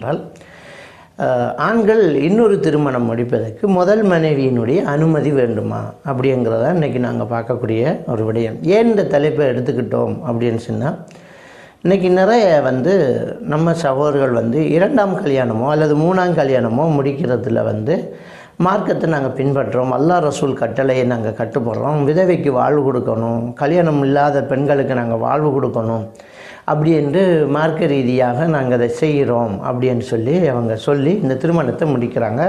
என்றால் ஆண்கள் இன்னொரு திருமணம் முடிப்பதற்கு முதல் மனைவியினுடைய அனுமதி வேண்டுமா அப்படிங்கிறத இன்றைக்கி நாங்கள் பார்க்கக்கூடிய ஒரு விடயம். ஏன் இந்த தலைப்பை எடுத்துக்கிட்டோம் அப்படின்னு சொன்னால், இன்றைக்கி நிறைய நம்ம சகோதரர்கள் இரண்டாம் கல்யாணமோ அல்லது மூணாம் கல்யாணமோ முடிக்கிறதுல மார்க்கத்தை நாங்கள் பின்பற்றுறோம், அல்லாஹ் ரசூல் கட்டளையை நாங்கள் கட்டுப்படுறோம், விதவைக்கு வாழ்வு கொடுக்கணும், கல்யாணம் இல்லாத பெண்களுக்கு நாங்கள் வாழ்வு கொடுக்கணும் அப்படி என்று மார்க்க ரீதியாக நாங்கள் அதை செய்கிறோம் அப்படின்னு சொல்லி இந்த திருமணத்தை முடிக்கிறாங்க.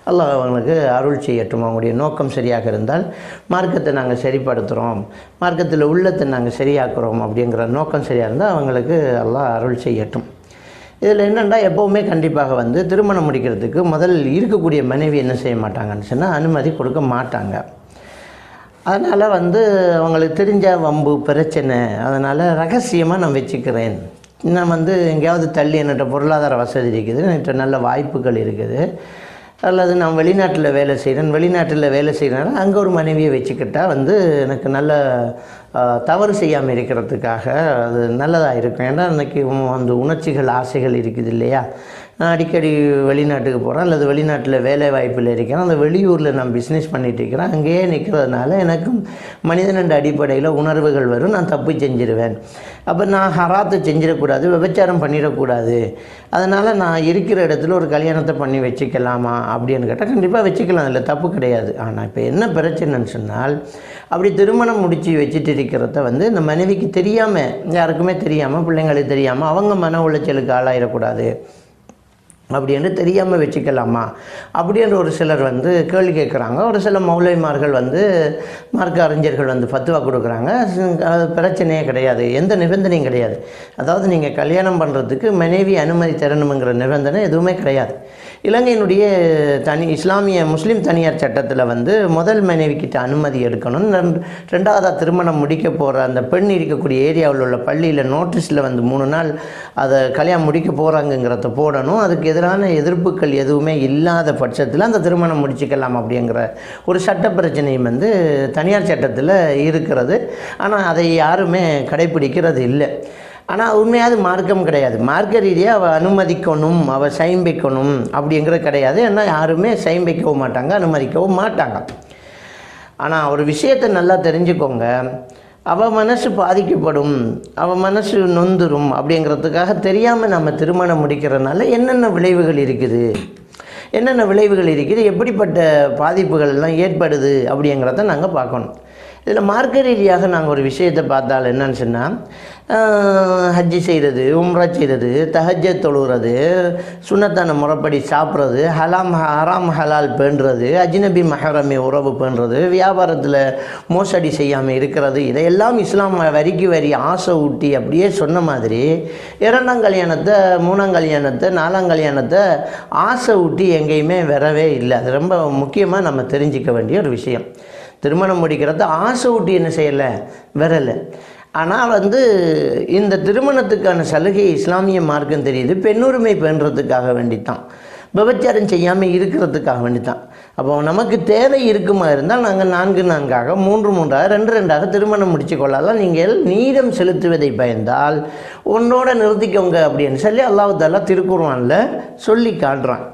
அல்லாஹ் அவங்களுக்கு அருள் செய்யட்டும். அவங்களுடைய நோக்கம் சரியாக இருந்தால் மார்க்கத்தை நாங்கள் சரிப்படுத்துகிறோம், மார்க்கத்தில் உள்ளத்தை நாங்கள் சரியாக்குறோம் அப்படிங்கிற நோக்கம் சரியாக இருந்தால் அவங்களுக்கு அல்லாஹ் அருள் செய்யட்டும். இதில் என்னென்னா, எப்போவுமே கண்டிப்பாக திருமணம் முடிக்கிறதுக்கு முதல் இருக்கக்கூடிய மனைவி என்ன செய்ய மாட்டாங்கன்னு சொன்னால் அனுமதி கொடுக்க மாட்டாங்க. அதனால் அவங்களுக்கு தெரிஞ்ச வம்பு பிரச்சனை, அதனால் ரகசியமாக நான் வச்சுக்கிறேன், நான் எங்கேயாவது தள்ளி என்கிட்ட பொருளாதார வசதி இருக்குது, என்கிட்ட நல்ல வாய்ப்புகள் இருக்குது, அல்லது நான் வெளிநாட்டில் வேலை செய்கிறேன்னா அங்கே ஒரு மனைவியை வச்சுக்கிட்டால் எனக்கு நல்ல தவறு செய்யாமல் இருக்கிறதுக்காக அது நல்லதாக இருக்கும். ஏன்னா இன்றைக்கி உணர்ச்சிகள் ஆசைகள் இருக்குது இல்லையா. நான் அடிக்கடி வெளிநாட்டுக்கு போகிறேன் அல்லது வெளிநாட்டில் வேலை வாய்ப்பில் இருக்கிறேன், அந்த வெளியூரில் நான் பிஸ்னஸ் பண்ணிகிட்டு இருக்கிறேன், அங்கேயே நிற்கிறதுனால எனக்கும் மனிதனண்ட அடிப்படையில் உணர்வுகள் வரும், நான் தப்பு செஞ்சிருவேன். அப்போ நான் ஹராத்தை செஞ்சிடக்கூடாது, விபச்சாரம் பண்ணிடக்கூடாது, அதனால் நான் இருக்கிற இடத்துல ஒரு கல்யாணத்தை பண்ணி வச்சுக்கலாமா அப்படின்னு கேட்டால் கண்டிப்பாக வச்சுக்கலாம், அதில் தப்பு கிடையாது. ஆனால் இப்போ என்ன பிரச்சனைன்னு சொன்னால், அப்படி திருமணம் முடித்து வச்சுட்டு இருக்கிறத இந்த மனைவிக்கு தெரியாமல், யாருக்குமே தெரியாமல், பிள்ளைங்களுக்கு தெரியாமல் அவங்க மன உளைச்சலுக்கு ஆளாயிடக்கூடாது அப்படின்னு தெரியாமல் வச்சுக்கலாமா அப்படின்ற ஒரு சிலர் கேள்வி கேட்குறாங்க. ஒரு சில மௌலைமார்கள் மார்க்க அறிஞர்கள் ஃபத்வா கொடுக்குறாங்க. அது பிரச்சனையே கிடையாது, எந்த நிபந்தனையும் கிடையாது. அதாவது நீங்கள் கல்யாணம் பண்ணுறதுக்கு மனைவி அனுமதி தரணுங்கிற நிபந்தனை எதுவுமே கிடையாது. இலங்கையினுடைய இஸ்லாமிய முஸ்லீம் தனியார் சட்டத்தில் முதல் மனைவிக்கிட்ட அனுமதி எடுக்கணும், ரெண்டாவதாக திருமணம் முடிக்க போகிற அந்த பெண் இருக்கக்கூடிய ஏரியாவில் உள்ள பள்ளியில் நோட்டீஸில் 3 நாள் அதை கல்யாணம் முடிக்க போகிறாங்கங்கிறத போடணும். அதுக்கு எதிரான எதிர்ப்புகள் எதுவுமே இல்லாத பட்சத்தில் அந்த திருமணம் முடிச்சுக்கலாம் அப்படிங்கிற ஒரு சட்ட பிரச்சனையும் தனியார் சட்டத்தில் இருக்கிறது. ஆனால் அதை யாருமே கடைப்பிடிக்கிறது இல்லை. ஆனால் உண்மையாவது மார்க்கம் கிடையாது. மார்க்க ரீதியாக அவள் அனுமதிக்கணும், அவள் சைன் வைக்கணும் அப்படிங்கிறது கிடையாது. ஏன்னா யாருமே சைன் வைக்கவும் மாட்டாங்க, அனுமதிக்கவும் மாட்டாங்க. ஆனால் ஒரு விஷயத்தை நல்லா தெரிஞ்சுக்கோங்க, அவள் மனசு பாதிக்கப்படும், அவள் மனசு நொந்துரும் அப்படிங்கிறதுக்காக தெரியாமல் நம்ம திருமணம் முடிக்கிறதுனால என்னென்ன விளைவுகள் இருக்குது, எப்படிப்பட்ட பாதிப்புகள் எல்லாம் ஏற்படுது அப்படிங்கிறத நாங்கள் பார்க்கணும். இதில் மார்க்க ரீதியாக நாங்கள் ஒரு விஷயத்தை பார்த்தால் என்னன்னு சொன்னால், ஹஜ்ஜி செய்கிறது, உம்ரா செய்கிறது, தஹஜ்ஜத் தொழுகிறது, சுன்னத்தான முறைப்படி சாப்பிட்றது, ஹராம் ஹலால் பேணுறது, அஜ்னபி மஹரமி உறவு பேணுறது, வியாபாரத்தில் மோசடி செய்யாமல் இருக்கிறது, இதையெல்லாம் இஸ்லாம் வரி ஆசை ஊட்டி அப்படியே சொன்ன மாதிரி 2ஆம் கல்யாணத்தை, 3ஆம் கல்யாணத்தை, 4ஆம் கல்யாணத்தை ஆசை ஊட்டி எங்கேயுமே வரவே இல்லை. அது ரொம்ப முக்கியமாக நம்ம தெரிஞ்சிக்க வேண்டிய ஒரு விஷயம். திருமணம் முடிக்கிறத ஆசை ஊட்டி என்ன செய்யலை, வரலை. ஆனால் இந்த திருமணத்துக்கான சலுகை இஸ்லாமிய மார்க்கம் தெரியுது, பெண்ணுரிமை பேணுறதுக்காக வேண்டித்தான், விபச்சாரம் செய்யாமல் இருக்கிறதுக்காக வேண்டித்தான். அப்போ நமக்கு தேவை இருக்குமா இருந்தால் நாங்கள் 4-4ஆக 3-3ஆக 2-2ஆக திருமணம் முடித்து கொள்ளலாம். நீங்கள் நீதம் செலுத்துவதை பயந்தால் ஒன்றோட நிறுத்திக்கோங்க அப்படின்னு சொல்லி அல்லாஹ் தஆலா திருக்குர்ஆனில் சொல்லி காட்டுறான்.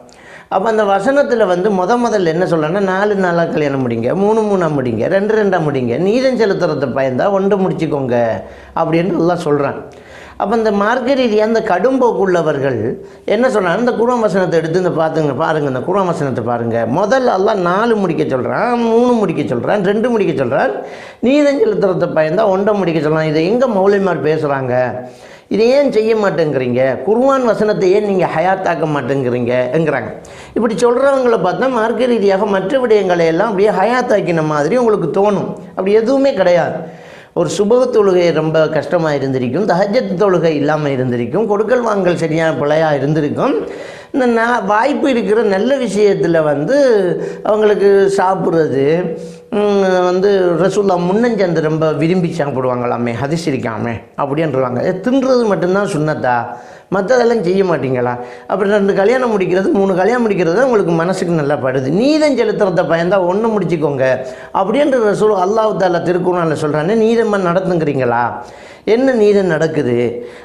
அப்போ அந்த வசனத்தில் முதல்ல என்ன சொல்லணும்னா, 4-4 கல்யாணம் முடிங்க, 3-3 முடிங்க, 2-2 முடிங்க, நீதம் செலுத்துறதை பயந்தால் 1 முடிச்சுக்கோங்க அப்படின்னு எல்லாம் சொல்கிறான். அப்போ இந்த மார்க்க ரீதியாக அந்த கடும்போக்குள்ளவர்கள் என்ன சொல்கிறாங்க, இந்த குர்ஆன் வசனத்தை எடுத்து பாருங்கள், இந்த குர்ஆன் வசனத்தை பாருங்கள். முதல்ல அல்லாஹ் 4 முடிக்க சொல்கிறான், 3 முடிக்க சொல்கிறான், 2 முடிக்க சொல்கிறான், நீதம் செலுத்துறதை பயந்தால் 1 முடிக்க சொல்கிறான். இதை எங்கே மௌலைமார் பேசுகிறாங்க, இதை ஏன் செய்ய மாட்டேங்கிறீங்க, குர்ஆன் வசனத்தை ஏன் நீங்கள் ஹயாத்தாக்க மாட்டேங்கிறீங்கிறாங்க. இப்படி சொல்கிறவங்களை பார்த்தா மார்க்க ரீதியாக மற்ற விடயங்களை எல்லாம் அப்படியே ஹயாத்தாக்கின மாதிரி உங்களுக்கு தோணும். அப்படி எதுவுமே கிடையாது. ஒரு சுபஹ் தொழுகை ரொம்ப கஷ்டமாக இருந்திருக்கும், தஹஜ்ஜத் தொழுகை இல்லாமல் இருந்திருக்கும், கொடுக்கல் வாங்கல் சரியான பிழையாக இருந்திருக்கும். இந்த வாய்ப்பு இருக்கிற நல்ல விஷயத்தில் அவங்களுக்கு சாப்பிட்றது, வந்து ரசூல்லா முன்னஞ்சந்து ரொம்ப விரும்பி சாப்பிடுவாங்களாமே, ஹதீஸ் இருக்காமே அப்படின்றாங்க. தின்றது மட்டும்தான் சுன்னத்தா, மற்றதெல்லாம் செய்ய மாட்டீங்களா? அப்புறம் 2 கல்யாணம் முடிக்கிறது 3 கல்யாணம் முடிக்கிறது உங்களுக்கு மனசுக்கு நல்லா படுது, நீதம் செலுத்துறத பயந்தா ஒன்று முடிச்சுக்கோங்க அப்படின்ற ரசூல் அல்லாஹ் தஆலா திருக்குர்ஆனில் சொல்கிறானே, நீதமாக நடத்துங்கிறீங்களா? என்ன நீதம் நடக்குது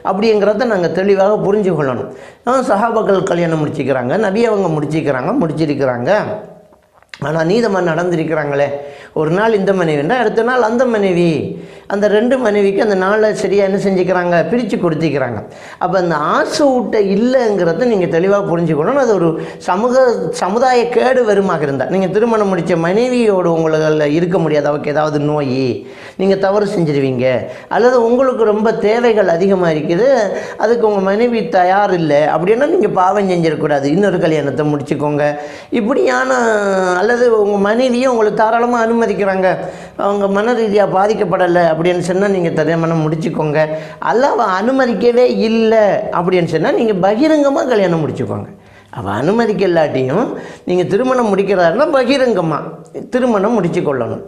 அப்படிங்கிறத நாங்கள் தெளிவாக புரிஞ்சு கொள்ளணும். சஹாபாக்கள் கல்யாணம் முடிச்சிக்கிறாங்க, நபி அவங்க முடிச்சிருக்கிறாங்க. ஆனால் நீதமாக நடந்திருக்கிறாங்களே, ஒரு நாள் இந்த மனைவின்னா அடுத்த நாள் அந்த மனைவி, அந்த 2 மனைவிக்கு அந்த நாளை சரியாக என்ன செஞ்சுக்கிறாங்க, பிரித்து கொடுத்திக்கிறாங்க. அப்போ அந்த ஆசை ஊட்ட இல்லைங்கிறத நீங்கள் தெளிவாக புரிஞ்சுக்கணும். அது ஒரு சமுதாய கேடு வருமாக இருந்தால், நீங்கள் திருமணம் முடித்த மனைவியோடு உங்களால் இருக்க முடியாது, அவருக்கு ஏதாவது நோய், நீங்கள் தவறு செஞ்சிருவீங்க, அல்லது உங்களுக்கு ரொம்ப தேவைகள் அதிகமாக இருக்குது, அதுக்கு உங்கள் மனைவி தயார் இல்லை அப்படின்னா நீங்கள் பாவம் செஞ்சிடக்கூடாது, இன்னொரு கல்யாணத்தை முடிச்சுக்கோங்க. இப்படியான அல்லது உங்கள் மனைவியை உங்களுக்கு தாராளமாக அனுமதிக்கிறாங்க, அவங்க மன ரீதியாக பாதிக்கப்படலை அப்படின்னு சொன்னால் நீங்கள் திருமணம் முடிச்சுக்கோங்க. அல்ல அனுமதிக்கவே இல்லை அப்படின்னு சொன்னால் நீங்கள் பகிரங்கமாக கல்யாணம் முடிச்சுக்கோங்க. அவள் அனுமதிக்க இல்லாட்டியும் நீங்கள் திருமணம் முடிக்கிறதாருன்னா பகிரங்கமாக திருமணம் முடிச்சு கொள்ளணும்.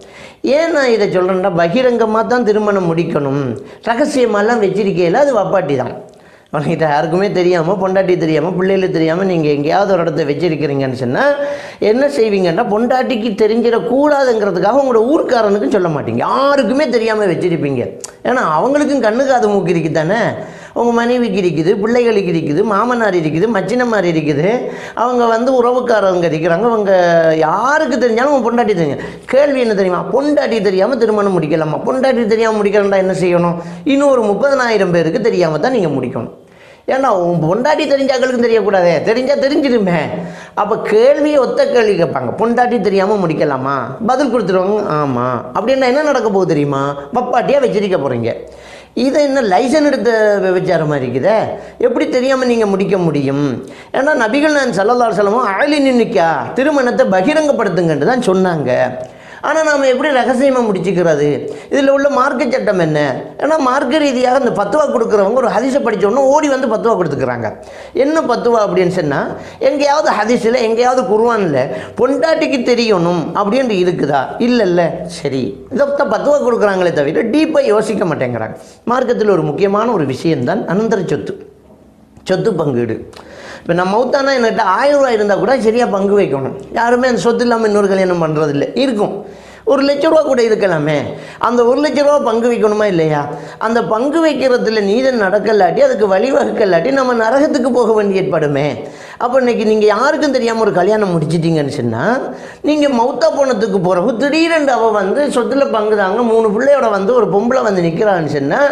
ஏன் நான் இதை சொல்கிறேன்னா, பகிரங்கமாக தான் திருமணம் முடிக்கணும், ரகசியமாலாம் வச்சிருக்கையில் அது வப்பாட்டி தான். அவன்கிட்ட யாருக்குமே தெரியாமல், பொண்டாட்டி தெரியாமல், பிள்ளைகளுக்கு தெரியாமல் நீங்கள் எங்கேயாவது ஒரு இடத்த வச்சிருக்கிறீங்கன்னு சொன்னால் என்ன செய்வீங்கன்னா, பொண்டாட்டிக்கு தெரிஞ்சிடக்கூடாதுங்கிறதுக்காக உங்களோட ஊர்க்காரனுக்கும் சொல்ல மாட்டீங்க, யாருக்குமே தெரியாமல் வச்சிருப்பீங்க. ஏன்னா அவங்களுக்கும் கண்ணு காது மூக்கு இருக்குது தானே, உங்கள் மனைவிக்கு இருக்குது, பிள்ளைகளுக்கு இருக்குது, மாமனார் இருக்குது, மச்சினமார் இருக்குது, அவங்க வந்து உறவுக்காரங்க இருக்கிறாங்க, அவங்க யாருக்கு தெரிஞ்சாலும் உங்கள் பொண்டாட்டி தெரியும். கேள்வி என்ன தெரியுமா, பொண்டாட்டி தெரியாமல் திருமணம் முடிக்கலாமா? பொண்டாட்டி தெரியாமல் முடிக்கிறேன்டா என்ன செய்யணும், இன்னும் ஒரு 30,000 பேருக்கு தெரியாமல் தான் நீங்கள் முடிக்கணும். ஏன்னா உன் பொண்டாட்டி தெரிஞ்சாக்களுக்கும் தெரியக்கூடாதே, தெரிஞ்சால் தெரிஞ்சிடுமே. அப்போ கேள்வியை ஒத்த கேள்வி கேட்பாங்க, பொண்டாட்டி தெரியாமல் முடிக்கலாமா? பதில் கொடுத்துருவாங்க ஆமாம். அப்படின்னா என்ன நடக்க போகுது தெரியுமா, பப்பாட்டியாக வச்சிருக்க போகிறீங்க. இதை என்ன லைசன் எடுத்த விபச்சாரமாக இருக்குதே, எப்படி தெரியாமல் நீங்கள் முடிக்க முடியும்? ஏன்னா நபிகள் நாயகம் ஸல்லல்லாஹு அலைஹி வஸல்லம் அஅலினு நிக்காஹ், திருமணத்தை பகிரங்கப்படுத்துங்கன்னு தான் சொன்னாங்க. ஆனால் நாம் எப்படி ரகசியமாக முடிச்சுக்கிறது? இதில் உள்ள மார்க்க சட்டம் என்ன? ஏன்னா மார்க்க ரீதியாக இந்த பத்துவா கொடுக்குறவங்க ஒரு ஹதீஸை படித்தோன்னா ஓடி வந்து பத்துவா கொடுத்துக்கிறாங்க. என்ன பத்துவா அப்படின்னு சொன்னால், எங்கேயாவது ஹதீஸில் எங்கேயாவது குர்ஆனில் பொண்டாட்டிக்கு தெரியணும் அப்படின்ட்டு இருக்குதா? இல்லை சரி, இதை பத்துவா கொடுக்குறாங்களே தவிர டீப்பாக யோசிக்க மாட்டேங்கிறாங்க. மார்க்கத்தில் ஒரு முக்கியமான ஒரு விஷயம்தான் அனந்தர சொத்து பங்கீடு. இப்போ நான் மௌத்தானா என்கிட்ட 1000 ரூபாய் இருந்தால் கூட சரியாக பங்கு வைக்கணும். யாருமே அந்த சொத்து இல்லாமல் இன்னொரு கல்யாணம் பண்ணுறதில்லை. இருக்கும், 1 லட்ச ரூபா கூட இருக்கலாமே, அந்த 1 லட்ச ரூபா பங்கு வைக்கணுமா இல்லையா? அந்த பங்கு வைக்கிறதுல நீதம் நடக்கலாட்டி, அதுக்கு வழிவகுக்கலாட்டி நம்ம நரகத்துக்கு போக வேண்டி ஏற்படுமே. அப்போ இன்றைக்கி நீங்கள் யாருக்கும் தெரியாமல் ஒரு கல்யாணம் முடிச்சிட்டிங்கன்னு சொன்னால், நீங்கள் மௌத்தா போனதுக்கு போகிறப்போ திடீரென்று அவள் வந்து சொத்தில் பங்கு தாங்க 3 பிள்ளையோட வந்து ஒரு பொம்பளை வந்து நிற்கிறான்னு சொன்னால்,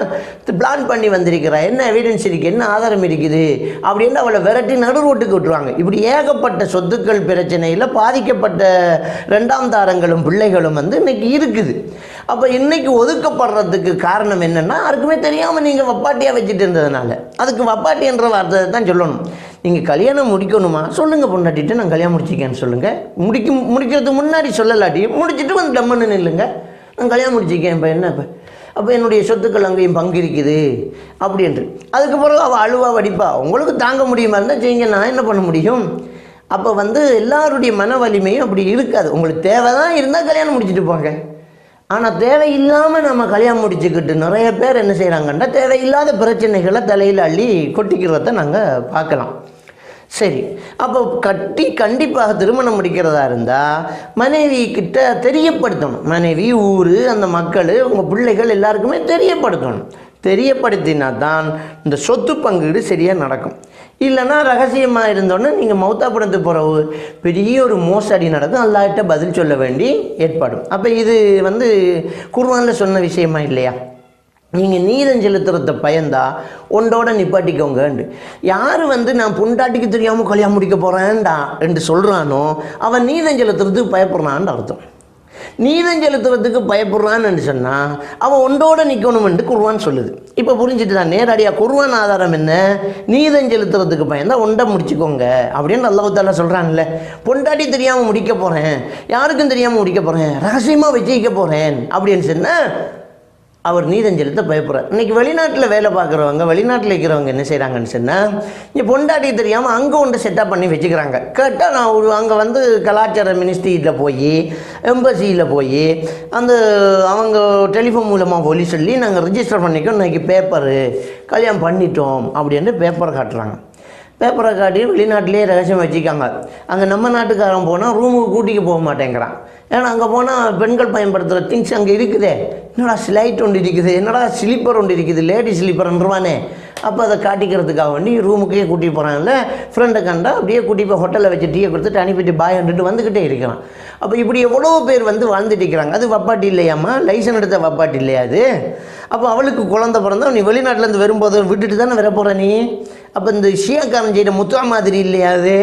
பிளான் பண்ணி வந்திருக்கிறா, என்ன எவிடன்ஸ் இருக்குது, என்ன ஆதாரம் இருக்குது அப்படின்னு அவளை விரட்டி நடு ரோட்டுக்கு விட்டுருவாங்க. இப்படி ஏகப்பட்ட சொத்துக்கள் பிரச்சனையில் பாதிக்கப்பட்ட 2ஆம் தாரங்களும் பிள்ளைகளும் வந்து இன்றைக்கி இருக்குது. அப்போ இன்றைக்கி ஒதுக்கப்படுறதுக்கு காரணம் என்னென்னா, யாருக்குமே தெரியாமல் நீங்கள் வப்பாட்டியாக வச்சுட்டு இருந்ததுனால. அதுக்கு வப்பாட்டி என்ற வார்த்தை தான் சொல்லணும். நீங்கள் கல்யாணம் முடிக்கணுமா சொல்லுங்கள், பொண்டாட்டிட்டு நான் கல்யாணம் முடிச்சிக்கேன்னு சொல்லுங்கள். முடிக்கிறதுக்கு முன்னாடி சொல்லலாட்டி முடிச்சுட்டு வந்து டம்முன்னு நில்லுங்க, நான் கல்யாணம் முடிச்சிக்கேன், இப்போ என்ன இப்போ அப்போ என்னுடைய சொத்துக்கள் அங்கேயும் பங்கு இருக்குது அப்படின்ட்டு. அதுக்கு பிறகு அவள் அழுவா வடிப்பா, உங்களுக்கு தாங்க முடியுமா இருந்தால் செய்யுங்க, நான் என்ன பண்ண முடியும்? அப்போ வந்து எல்லாருடைய மன வலிமையும் அப்படி இருக்காது. உங்களுக்கு தேவை தான் இருந்தால் கல்யாணம் முடிச்சுட்டு போங்க. ஆனால் தேவையில்லாமல் நம்ம கல்யாணம் முடிச்சுக்கிட்டு நிறைய பேர் என்ன செய்கிறாங்கன்னா, தேவையில்லாத பிரச்சனைகளை தலையில் அள்ளி கொட்டிக்கிறத நாங்கள் பார்க்கலாம். சரி, அப்போ கண்டிப்பாக திருமணம் முடிக்கிறதா இருந்தால் மனைவி கிட்ட தெரியப்படுத்தணும். மனைவி, ஊர், அந்த மக்கள், உங்கள் பிள்ளைகள் எல்லாருக்குமே தெரியப்படுத்தணும். தெரியப்படுத்தினா தான் இந்த சொத்து பங்கீடு சரியாக நடக்கும். இல்லைன்னா ரகசியமாக இருந்தோன்னே நீங்கள் மௌத்தா படத்து போகிறவு பெரிய ஒரு மோசடி நடக்கும், அல்லாஹ்கிட்ட பதில் சொல்ல வேண்டி ஏற்படும். அப்போ இது வந்து குர்ஆனில் சொன்ன விஷயமா இல்லையா? நீங்கள் நீதம் செலுத்துறத பயந்தா ஒன்றோட நிப்பாட்டிக்கோங்கண்டு. யார் வந்து நான் பொண்டாட்டிக்கு தெரியாமல் கல்யாணம் முடிக்க போகிறேன்டா என்று சொல்கிறானோ அவன் நீதம் செலுத்துறதுக்கு பயப்படுறான்னு அர்த்தம். நீதம் செலுத்துறதுக்கு பயப்படுறான்னு சொன்னால் அவன் ஒன்றோடு நிற்கணும்னு குர்ஆன் சொல்லுது. இப்போ புரிஞ்சுட்டு தான் நேரடியாக குர்ஆன் ஆதாரம் என்ன, நீதம் செலுத்துறதுக்கு பயந்தா ஒன்றை முடிச்சுக்கோங்க அப்படின்னு அல்லாஹ் தஆலா சொல்கிறான்ல. பொண்டாட்டி தெரியாமல் முடிக்க போகிறேன், யாருக்கும் தெரியாமல் முடிக்க போகிறேன், ரகசியமாக வச்சுக்க போகிறேன் அப்படின்னு சொன்னால் அவர் நீதம் செலுத்த பயப்படுறார். இன்றைக்கி வெளிநாட்டில் வேலை பார்க்குறவங்க, வெளிநாட்டில் இருக்கிறவங்க என்ன செய்கிறாங்கன்னு சொன்னால், இங்கே பொண்டாட்டி தெரியாமல் அங்கே ஒன்று செட்டப் பண்ணி வச்சுக்கிறாங்க. கேட்டால் நான் அங்கே வந்து கலாச்சார மினிஸ்ட்ரியில் போய், எம்பசியில் போய் அந்த அவங்க டெலிஃபோன் மூலமாக சொல்லி நாங்கள் ரிஜிஸ்டர் பண்ணிக்கோ, இன்றைக்கி பேப்பரு கல்யாணம் பண்ணிட்டோம் அப்படின்னு பேப்பரை காட்டுறாங்க. பேப்பரை காட்டி வெளிநாட்டிலே ரகசியம் வச்சுக்காங்க. அங்கே நம்ம நாட்டுக்காரன் போனால் ரூமுக்கு கூட்டிக்கு போக மாட்டேங்கிறான். ஏன்னா அங்கே போனால் பெண்கள் பயன்படுத்துகிற திங்ஸ் அங்கே இருக்குதே, என்னடா ஸ்லைட் ஒன்று இருக்குது, என்னடா ஸ்லீப்பர் ஒன்று இருக்குது, லேடி ஸ்லீப்பர்ன்றவானே. அப்போ அதை காட்டிக்கிறதுக்காக வேண்டி ரூமுக்கே கூட்டிகிட்டு போகிறாங்கல்ல. ஃப்ரெண்டை கண்டா அப்படியே கூட்டிகிட்டு போய் ஹோட்டலில் வச்சு டீயை கொடுத்துட்டு அனுப்பிட்டு பாய் வந்துட்டு வந்துக்கிட்டே இருக்கிறான். அப்போ இப்படி எவ்வளோ பேர் வந்து வாழ்ந்துட்டு இருக்கிறாங்க. அது வப்பாட்டி இல்லையாம்மா, லைசன் எடுத்த வப்பாட்டி இல்லையா அது? அப்போ அவளுக்கு குழந்தை பிறந்தா நீ வெளிநாட்டிலேருந்து வரும்போது விட்டுட்டு தானே வர போகிற நீ. அப்போ இந்த ஷியாக்காரன் செய்கிற முத்துவா மாதிரி இல்லையா அது?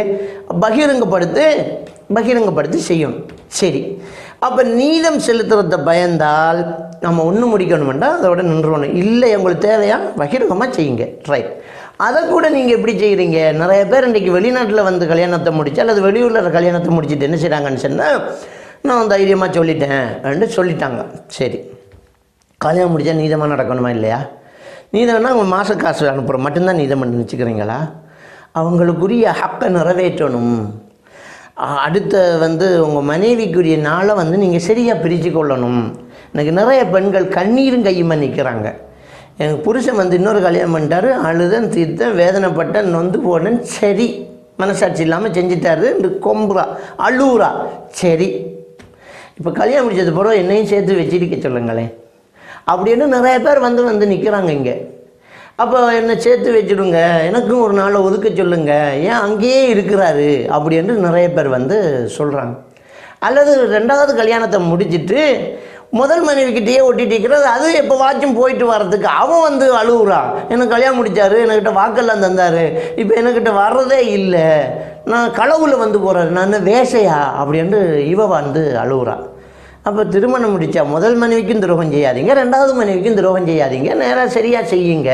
பகிரங்கப்படுத்தி செய்யணும். சரி, அப்போ நீதம் செலுத்துறத பயந்தால் நம்ம ஒன்று முடிக்கணுமெண்டா அதோட நின்றுவணும். இல்லை உங்களுக்கு தேவையா பகிரங்கமாக செய்யுங்க, ரைட். அதை கூட நீங்கள் எப்படி செய்கிறீங்க? நிறைய பேர் இன்றைக்கி வெளிநாட்டில் வந்து கல்யாணத்தை முடிச்சு அல்லது வெளியூரில் கல்யாணத்தை முடிச்சுட்டு என்ன செய்கிறாங்கன்னு சொன்னால், நான் தைரியமாக சொல்லிட்டேன் அப்படின்னு சொல்லிட்டாங்க. சரி, கல்யாணம் முடித்தா நீதமாக நடக்கணுமா இல்லையா? நீதம்னா அவங்க மாத காசு அனுப்புகிற மட்டும்தான் நீதம் பண்ணி வச்சுக்கிறீங்களா? அவங்களுக்குரிய ஹக்கை நிறைவேற்றணும். அடுத்த வந்து உங்கள் மனைவிக்குரிய நாளை வந்து நீங்கள் சரியாக பிரித்து கொள்ளணும். எனக்கு நிறைய பெண்கள் கண்ணீரும் கையுமா நிற்கிறாங்க. எனக்கு புருஷன் வந்து இன்னொரு கல்யாணம் பண்ணிட்டாரு, அழுதன் தீர்த்தன் வேதனைப்பட்டேன் நொந்து போனேன், சரி மனசாட்சி இல்லாமல் செஞ்சுட்டாரு இந்த கொம்புரா அழுவுரா. சரி, இப்போ கல்யாணம் முடிச்சது பிறகு என்னையும் சேர்த்து வச்சிருக்க சொல்லுங்களேன் அப்படின்னு நிறைய பேர் வந்து நிற்கிறாங்க இங்கே. அப்போ என்னை சேர்த்து வச்சுடுங்க, எனக்கும் ஒரு நாளை ஒதுக்க சொல்லுங்க, ஏன் அங்கேயே இருக்கிறாரு அப்படின்னு நிறைய பேர் வந்து சொல்கிறாங்க. அல்லது ரெண்டாவது கல்யாணத்தை முடிச்சுட்டு முதல் மனைவிக்கிட்டேயே ஒட்டிட்டு இருக்கிறது, அது எப்போ வாச்சும் போயிட்டு வர்றதுக்கு அவன் வந்து அழுகுறான். எனக்கு கல்யாணம் முடித்தார், என்கிட்ட வாக்கெல்லாம் தந்தார், இப்போ என்கிட்ட வர்றதே இல்லை, நான் களவில் வந்து போகிறாரு, நான் வேஷையா அப்படின்ட்டு இவ வந்து அழுகுறான். அப்போ திருமணம் முடித்தா முதல் மனைவிக்கும் துரோகம் செய்யாதீங்க, ரெண்டாவது மனைவிக்கும் துரோகம் செய்யாதீங்க, நேராக சரியாக செய்யுங்க.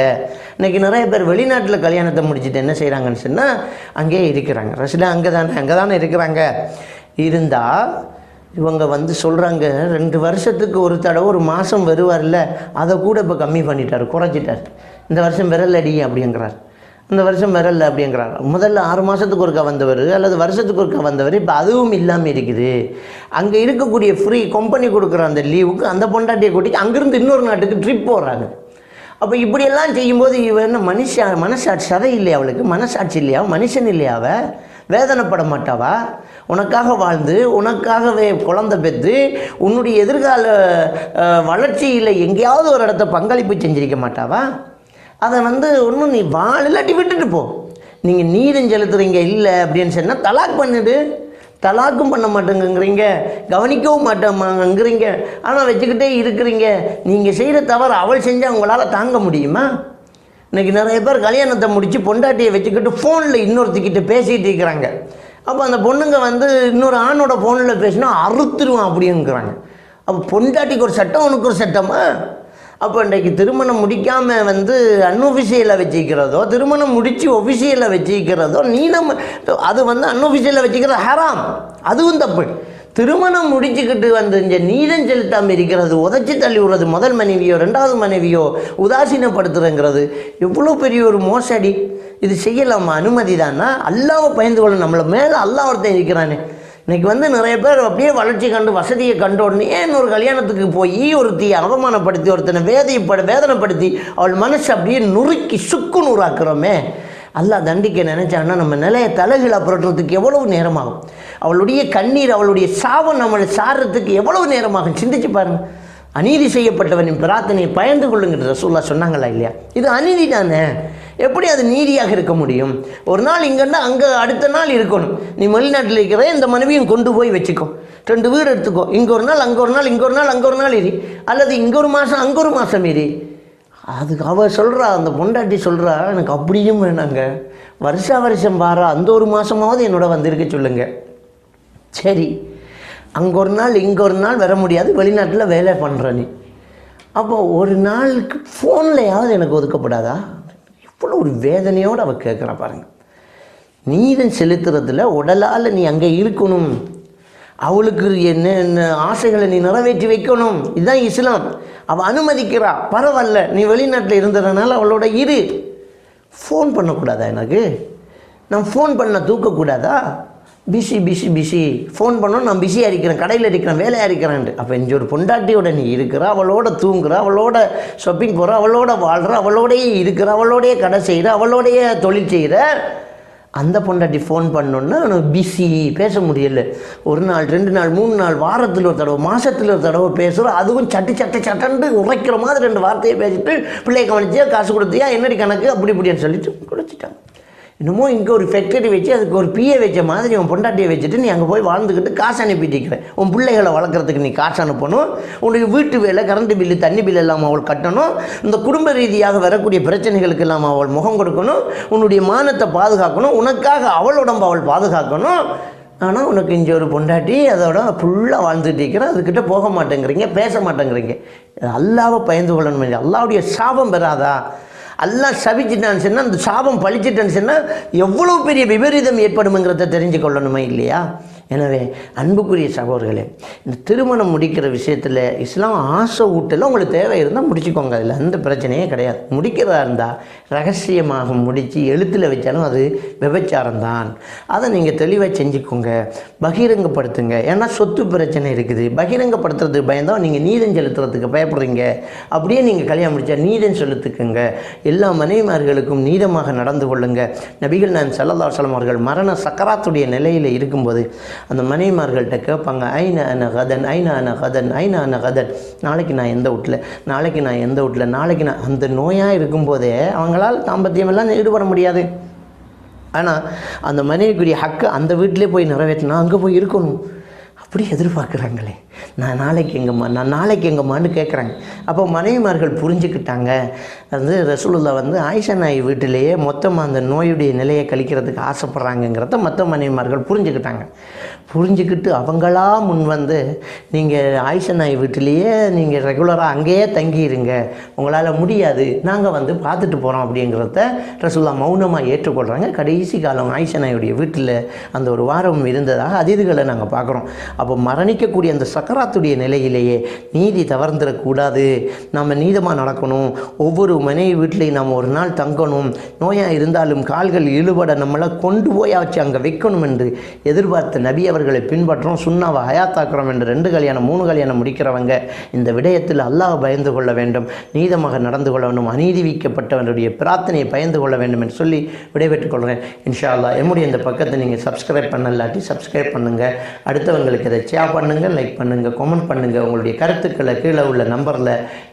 இன்றைக்கி நிறைய பேர் வெளிநாட்டில் கல்யாணத்தை முடிச்சுட்டு என்ன செய்கிறாங்கன்னு சொன்னால் அங்கேயே இருக்கிறாங்க. ரசிலா அங்கே தானே இருக்கிறாங்க. இருந்தால் இவங்க வந்து சொல்கிறாங்க, 2 வருஷத்துக்கு ஒரு தடவை ஒரு மாதம் வருவார்ல, அதை கூட இப்போ கம்மி பண்ணிட்டார், குறைச்சிட்டார். இந்த வருஷம் விரலடி அப்படிங்கிறார், இந்த வருஷம் விரல்ல அப்படிங்கிறார். முதல்ல 6 மாதத்துக்கு ஒருக்கா வந்தவர் அல்லது வருஷத்துக்கு ஒருக்கா வந்தவர் இப்போ அதுவும் இல்லாமல் இருக்குது. அங்கே இருக்கக்கூடிய ஃப்ரீ கம்பெனி கொடுக்குற அந்த லீவுக்கு அந்த பொண்டாட்டியை கூட்டிட்டு அங்கேருந்து இன்னொரு நாட்டுக்கு ட்ரிப் போகிறாங்க. அப்போ இப்படியெல்லாம் செய்யும்போது இவன் என்ன மனசாட்சி சதை இல்லையா? அவளுக்கு மனசாட்சி இல்லையா? மனுஷன் இல்லையாவ? வேதனைப்பட மாட்டாவா? உனக்காக வாழ்ந்து உனக்காகவே குழந்தை பெற்று உன்னுடைய எதிர்கால வளர்ச்சியில் எங்கேயாவது ஒரு இடத்த பங்களிப்பு செஞ்சிருக்க மாட்டாவா? அதை வந்து ஒன்றும் நீ இல்லாட்டி விட்டுட்டு போ. நீங்கள் நீதம் செலுத்துறீங்க இல்லை அப்படின்னு சொன்னால் தலாக் பண்ணிவிடு. தலாக்கும் பண்ண மாட்டேங்கிறீங்க, கவனிக்கவும் மாட்டேங்கிறீங்க, ஆனால் வச்சுக்கிட்டே இருக்கிறீங்க. நீங்கள் செய்கிற தவறு அவள் செஞ்சால் உங்களால் தாங்க முடியுமா? இன்றைக்கி நிறைய பேர் கல்யாணத்தை முடித்து பொண்டாட்டியை வச்சுக்கிட்டு ஃபோனில் இன்னொருத்திக்கிட்ட பேசிகிட்டு இருக்கிறாங்க. அப்போ அந்த பொண்ணுங்க வந்து இன்னொரு ஆணோட ஃபோனில் பேசினா அறுத்துருவான் அப்படிங்கிறாங்க. அப்போ பொண்டாட்டிக்கு ஒரு சட்டம், உனக்கு ஒரு சட்டமா? அப்போ இன்றைக்கு திருமணம் முடிக்காமல் வந்து அன்ஒஃபிஷியலாக வச்சுக்கிறதோ, திருமணம் முடித்து ஒஃபிஷியலாக வச்சுக்கிறதோ, அது வந்து அன்ஒஃபிஷியலாக வச்சுக்கிறது ஹராம், அதுவும் தப்பு. திருமணம் முடிச்சுக்கிட்டு வந்து இங்கே நீதம் செலுத்தாமல் இருக்கிறது, உதச்சி தள்ளி விடுறது, முதல் மனைவியோ ரெண்டாவது மனைவியோ உதாசீனப்படுத்துறங்கிறது எவ்வளோ பெரிய ஒரு மோசடி. இது செய்யலாமா? அனுமதி தானா? அல்லாஹ்வை பயந்து கொள்ள, நம்மளை மேலே அல்லாஹ் ஒருத்தன் இருக்கிறானே. இன்றைக்கி வந்து நிறைய பேர் அப்படியே வளர்ச்சி கண்டு வசதியை கண்டு உடனே ஒரு கல்யாணத்துக்கு போய் ஒருத்தியை அவமானப்படுத்தி ஒருத்தனை வேதனைப்படுத்தி அவள் மனசு அப்படியே நுறுக்கி சுக்கு நூறாக்குறோமே. அல்லாஹ் தண்டிக்க நினைச்சான்னா நம்ம நிலையை தலைகீழாக புரட்டுறதுக்கு எவ்வளவு நேரமாகும்? அவளுடைய கண்ணீர், அவளுடைய சாபம் நம்மளை சாடுறதுக்கு எவ்வளவு நேரமாகும்? சிந்திச்சு பாருங்கள். அநீதி செய்யப்பட்டவனின் பிரார்த்தனையை பயந்து கொள்ளுங்கிற ரசூலுல்லாஹ் சொன்னாங்களா இல்லையா? இது அநீதி தானே, எப்படி அது நீதியாக இருக்க முடியும்? ஒரு நாள் இங்கன்னா அங்கே அடுத்த நாள் இருக்கணும். நீ வெளிநாட்டில் இருக்கிற இந்த மனைவியும் கொண்டு போய் வச்சுக்கோ, 2 வீடு எடுத்துக்கோ, இங்கே ஒரு நாள் அங்கே ஒரு நாள், இங்கே ஒரு நாள் அங்கே ஒரு நாள் இரு, அல்லது இங்கே ஒரு மாதம் அங்கே ஒரு மாதம் இரு. அதுக்கு அவள் சொல்கிறா, அந்த பொண்டாட்டி சொல்கிறா, எனக்கு அப்படியும் வேணாங்க, வருஷம் பாரா அந்த ஒரு மாதமாவது என்னோட வந்திருக்க சொல்லுங்க. சரி, அங்கே ஒரு நாள் இங்கே ஒரு நாள் வர முடியாது, வெளிநாட்டில் வேலை பண்ணுற நீ, அப்போ ஒரு நாளுக்கு ஃபோன்லையாவது எனக்கு ஒதுக்கப்படாதா? இவ்வளோ ஒரு வேதனையோடு அவள் கேட்குறா பாருங்கள். நீதம் செலுத்துறதுல உடலால் நீ அங்கே இருக்கணும், அவளுக்கு என்ன ஆசைகளை நீ நிறைவேற்றி வைக்கணும், இதுதான் இஸ்லாம். அவள் அனுமதிக்கிறா, பரவாயில்ல நீ வெளிநாட்டில் இருந்ததுனால அவளோட இரு. ஃபோன் பண்ணக்கூடாதா? எனக்கு நான் ஃபோன் பண்ண தூக்கக்கூடாதா? பிஸி ஃபோன் பண்ணோம், நான் பிஸியாக இருக்கிறேன், கடையில் இருக்கிறேன், வேலையாக இருக்கிறேன்ட்டு. அப்போ இங்கே ஒரு பொண்டாட்டியோட நீ இருக்கிற, அவளோட தூங்குற, அவளோட ஷாப்பிங் போகிற, அவளோட வாழ்கிற, அவளோடையே இருக்கிற, அவளோடைய கடை செய்கிற, அவளோடைய தொழில் செய்கிற. அந்த பொண்டாட்டி ஃபோன் பண்ணோன்னா அவனுக்கு பிஸி, பேச முடியல. ஒரு நாள் 2 நாள் 3 நாள், வாரத்தில் ஒரு தடவை, மாதத்தில் ஒரு தடவை பேசுகிறோம். அதுவும் சட்டன்னு உரைக்கிற மாதிரி 2 வார்த்தையை பேசிட்டு பிள்ளையை கவனிச்சியா, காசு கொடுத்தியா, என்னடி கணக்கு, அப்படி இப்படின்னு சொல்லிட்டு கொடுத்துட்டாங்க. இன்னமும் இங்கே ஒரு ஃபேக்டரி வச்சு அதுக்கு ஒரு பிஏ வச்ச மாதிரி உன் பொண்டாட்டியை வச்சுட்டு நீ அங்கே போய் வாழ்ந்துக்கிட்டு காசு அனுப்பிட்டிருக்கிறேன். உன் பிள்ளைகளை வளர்க்குறதுக்கு நீ காசு அனுப்பணும், உன்னுடைய வீட்டு வேலை, கரண்ட் பில்லு, தண்ணி பில் எல்லாம் அவள் கட்டணும், இந்த குடும்ப ரீதியாக வரக்கூடிய பிரச்சனைகளுக்கு எல்லாம் அவள் முகம் கொடுக்கணும், உன்னுடைய மானத்தை பாதுகாக்கணும், உனக்காக அவள் உடம்பு அவள் பாதுகாக்கணும். ஆனால் உனக்கு இங்கே ஒரு பொண்டாட்டி அதோட ஃபுல்லாக வாழ்ந்துட்டு இருக்கிற, அதுக்கிட்ட போக மாட்டேங்கிறீங்க, பேச மாட்டேங்கிறீங்க. அல்லாவை பயந்து கொள்ளணும். அல்லாவுடைய சாபம் பெறாதா? அல்லாஹ் சபிச்சிட்டான்னு சொன்னால், அந்த சாபம் பழிச்சிட்டான்னு சொன்னால் எவ்வளோ பெரிய விபரீதம் ஏற்படும்ங்கிறத தெரிஞ்சு கொள்ளணுமா இல்லையா? எனவே அன்புக்குரிய சகோதரர்களே, இந்த திருமணம் முடிக்கிற விஷயத்தில் இஸ்லாம் ஆசை ஊட்டலாம் உங்களுக்கு தேவை இருந்தால் முடிச்சுக்கோங்க, அதில் எந்த பிரச்சனையே கிடையாது. முடிக்கிறதா இருந்தால் ரகசியமாக முடித்து எழுத்தில் வச்சாலும் அது விபச்சாரம்தான். அதை நீங்கள் தெளிவாக செஞ்சுக்கோங்க, பகிரங்கப்படுத்துங்க. ஏன்னா சொத்து பிரச்சனை இருக்குது, பகிரங்கப்படுத்துறதுக்கு பயந்தால் நீங்கள் நீதம் செலுத்துறதுக்கு பயப்படுறீங்க. அப்படியே நீங்கள் கல்யாணம் முடித்தா நீதம் செலுத்துக்குங்க. எல்லா மனைவிமார்களுக்கும் நீதமாக நடந்து கொள்ளுங்க. நபிகள் நாயகம் ஸல்லல்லாஹு அலைஹி வஸல்லம் அவர்கள் மரண சக்கராத்துடைய நிலையில் இருக்கும்போது அந்த மனைவிமார்கள்ட்ட கேட்பாங்க, ஐன அன கதன், நாளைக்கு நான் எந்த வீட்டில், நாளைக்கு நான் அந்த நோயாக இருக்கும்போதே அவங்களால் தாம்பத்தியமெல்லாம் ஈடுபட முடியாது. ஆனால் அந்த மனைவிக்குரிய ஹக்கு அந்த வீட்டிலே போய் நிறைவேற்றினா அங்கே போய் இருக்கணும். அப்படி எதிர்பார்க்குறாங்களே, நான் நாளைக்கு எங்கம்மான்னு கேட்குறாங்க. அப்போ மனைவிமார்கள் புரிஞ்சுக்கிட்டாங்க. ரசூலுல்லாஹ் ஆயிஷா நாய் வீட்டிலேயே மொத்தமாக அந்த நோயுடைய நிலையை கழிக்கிறதுக்கு ஆசைப்பட்றாங்கங்கிறத மற்ற மனைவிமார்கள் புரிஞ்சுக்கிட்டு அவங்களா முன் வந்து, நீங்கள் ஆயிஷா நாய் வீட்டிலேயே நீங்கள் ரெகுலராக அங்கேயே தங்கிடுங்க, உங்களால் முடியாது, நாங்கள் பார்த்துட்டு போகிறோம் அப்படிங்கிறத ரசூலுல்லாஹ் மௌனமாக ஏற்றுக்கொள்கிறாங்க. கடைசி காலம் ஆயிஷா நாயுடைய வீட்டில் அந்த ஒரு வாரம் இருந்ததாக அதீதுகளை நாங்கள் பார்க்குறோம். அப்போ மரணிக்கக்கூடிய அந்த சக்கராத்துடைய நிலையிலேயே நீதி தவறுந்துடக்கூடாது, நம்ம நீதமாக நடக்கணும். ஒவ்வொரு மனைவி வீட்டிலையும் நம்ம ஒரு நாள் தங்கணும், நோயாக இருந்தாலும் கால்கள் இழுபட நம்மளை கொண்டு போயாச்சு அங்கே வைக்கணும் என்று எதிர்பார்த்த நபி அவர்களை பின்பற்றோம், சுன்னாவை ஹயாத்தாக்குறோம் என்று 2 கல்யாணம் 3 கல்யாணம் முடிக்கிறவங்க இந்த விடயத்தில் அல்லாஹ் பயந்து கொள்ள வேண்டும், நீதமாக நடந்து கொள்ள வேண்டும், அநீதிவிக்கப்பட்டவனுடைய பிரார்த்தனையை பயந்து கொள்ள வேண்டும் என்று சொல்லி விடைபெற்றுக் கொள்கிறேன். இன்ஷா அல்லாஹ் என்னுடைய இந்த பக்கத்தை நீங்கள் சப்ஸ்கிரைப் பண்ணலாட்டி சப்ஸ்கிரைப் பண்ணுங்கள், அடுத்தவங்களுக்கு இதை ஷேர் பண்ணுங்கள், லைக் பண்ணுங்கள், கமெண்ட் பண்ணுங்கள், உங்களுடைய கருத்துக்களை கீழே உள்ள நம்பரில்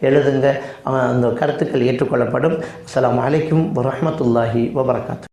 எழுதுங்க, அந்த கருத்துக்கள் ஏற்றுக்கொள்ளப்படும். அஸ்ஸலாமு அலைக்கும் வரஹ்மத்துல்லாஹி வபரகாத்துஹு.